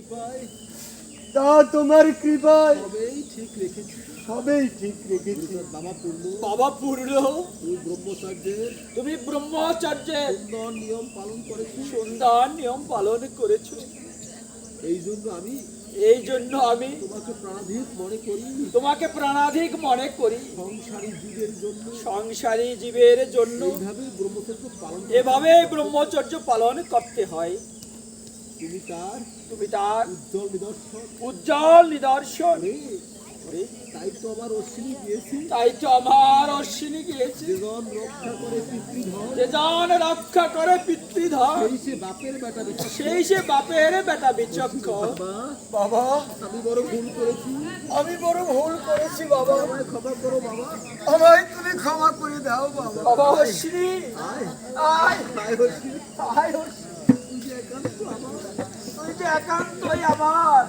কৃপায় তা তোমার কৃপায় সবেই ঠিক রেখেছি। সবেই ঠিক রেখেছি। বাবা পূর্ণ, তুই ব্রহ্মচর্যের তুমি ব্রহ্মচর্যের সুন্দর নিয়ম পালন করেছিস। সুন্দর নিয়ম পালন করেছো। এই জন্য আমি তোমাকে প্রাণাধিক মনে করি। তোমাকে প্রাণাধিক মনে করি। সংসারী জীবের জন্য সংসারী জীবের জন্য এইভাবেই ব্রহ্মচর্য পালন এভাবে ব্রহ্মচর্য পালন করতে হয়। তুমি তার তুমি তার উজ্জ্বল নিদর্শন। উজ্জ্বল নিদর্শন। ওরে, তাই তো আমার অশ্বিনী গিয়েছি। তাই তো আমার অশ্বিনী গিয়েছে। যেজন রক্ষা করে পিতৃধন, যে জন রক্ষা করে পিতৃধন, সেই সে বাপের বেটা বিচক্ষণ। সেই সে বাপের বেটা বিচক্ষণ। বাবা, বাবা, আমি বড় ভুল করেছি। আমি বড় ভুল করেছি বাবা। আমায় ক্ষমা করো বাবা। আমায় তুমি ক্ষমা করে দাও বাবা। বাবা অশ্বিনী, আয় আয় আয় অশ্বিনী, আয় অশ্বিনী, তুই যে একান্ত আমার। তুই যে একান্তই আমার।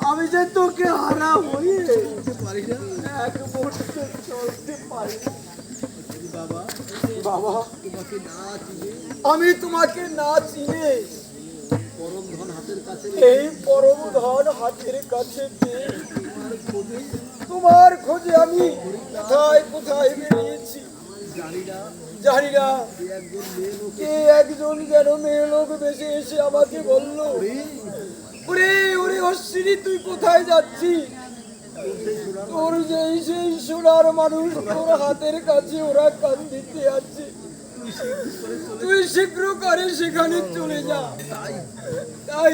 আমি যে তোকে হারা হয়ে বলতে পারি না এক মুহূর্তে চলতে পারি না। বাবা। বাবা, তোমাকে না চিনে আমি তোমাকে না চিনে পরম ধন হাতের কাছে এই পরম ধন হাতের কাছে পেয়ে তোমার খোঁজে তোমার খোঁজে আমি কোথায় কোথায় বেরিয়েছি জানি না জানি না। যে একজন মেয়ে লোক কে একজন যেন মেয়ে লোক বেশি এসে আমাকে বললো, ওরে ওরে অশ্বিনী, তুই কোথায় যাচ্ছিস? তোর সেই সোনার মানুষ তোর হাতের কাছে ওরা কান্দিতে আছে, তুই শীঘ্র করে সেখানে চলে যা। তাই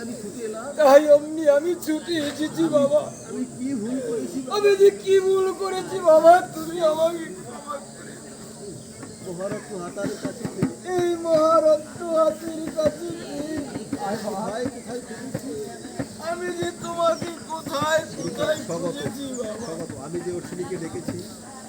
আমি ছুটে এলাম। তাই অমনি আমি ছুটে এসেছি বাবা। আমি কি ভুল করেছি? আমি যে কি ভুল করেছি বাবা, তুমি আমাকে ক্ষমা করে দাও। মহারত্ন হাতার কাছে এই মহারত্ন হাতের কাছে পেয়ে কোথায় কোথায় খুঁজেছি। আমি যে তোমাকে কোথায় কোথায় খুঁজেছি বাবা। আমি যে অশ্বিনীকে ডেকেছি,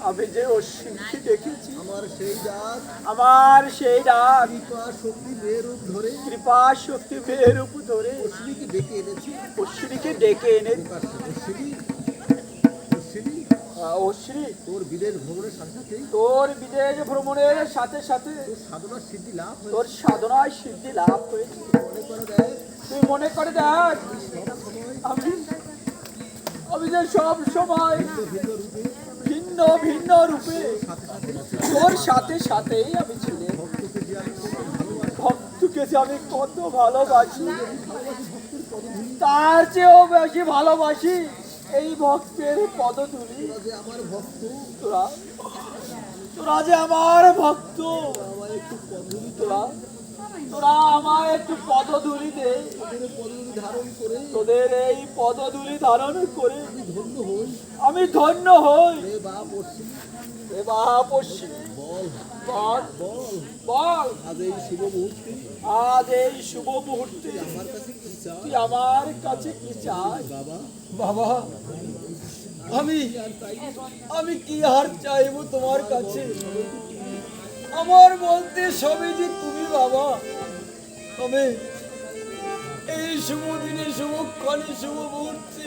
আমি যে অশ্বিনীকে দেখেছি, আমার সেই ডাক আমার সেই ডাক কৃপা শক্তি বেরূপ ধরে কৃপা শক্তি বেরূপ ধরে অশ্বিনীকে ডেকে এনেছি। অশ্বিনীকে ডেকে এনে অশ্বিনী, অশ্বিনী, অশ্বিনী, তোর বিদেশ ভ্রমণের সাথে সাথেই তোর বিদেশ ভ্রমণের সাথে সাথে তোর সাধনার সিদ্ধি লাভ হয়েছে। তোর সাধনায় সিদ্ধি লাভ হয়েছে। মনে করে দেয় তুই মনে করে দেখ, আমি আমি যে সব সময় ভিন্ন রূপে ভিন্ন ভিন্ন রূপে সাথে সাথে তোর সাথে সাথেই আমি ছিলাম। ভক্তকে যে আমি কত ভালোবাসি, ভক্তকে যে আমি কত ভালোবাসি, তার চেয়েও বেশি ভালোবাসি এই ভক্তের পদধূলি। তোরা যে আমার ভক্ত, তোরা তোরা যে আমার ভক্ত, আমার একটু পদ্ধতি তোরা তোরা আমায় একটু পদধূলি দে। তোদের পদ্ধতি ধারণ করে তোদের এই পদধূলি ধারণ করে আমি ধন্য হই। আমি ধন্য হই। রে বাপ অশ্বিনী, এ বাপ অশ্বিনী, বল বল বল, বল, আজ এই শুভ মুহূর্তে আজ এই শুভ মুহূর্তে আমার কাছে কি চাও? তুই আমার কাছে কি চাই? বাবা, বাবা, আমি আমি কি আর চাইবো তোমার কাছে? আমার বলতে সবই যে তুমি বাবা। তবে এই শুভ দিনে, শুভক্ষণে, শুভ মুহূর্তে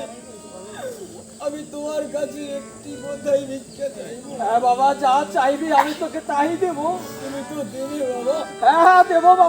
আমি তোমার কাছে একটি কথাই ভিক্ষা চাইবো। হ্যাঁ বাবা, যা চাইবি আমি তোকে তাই দেবো। তুমি তো দেবে বাবা। হ্যাঁ দেবো বাবা।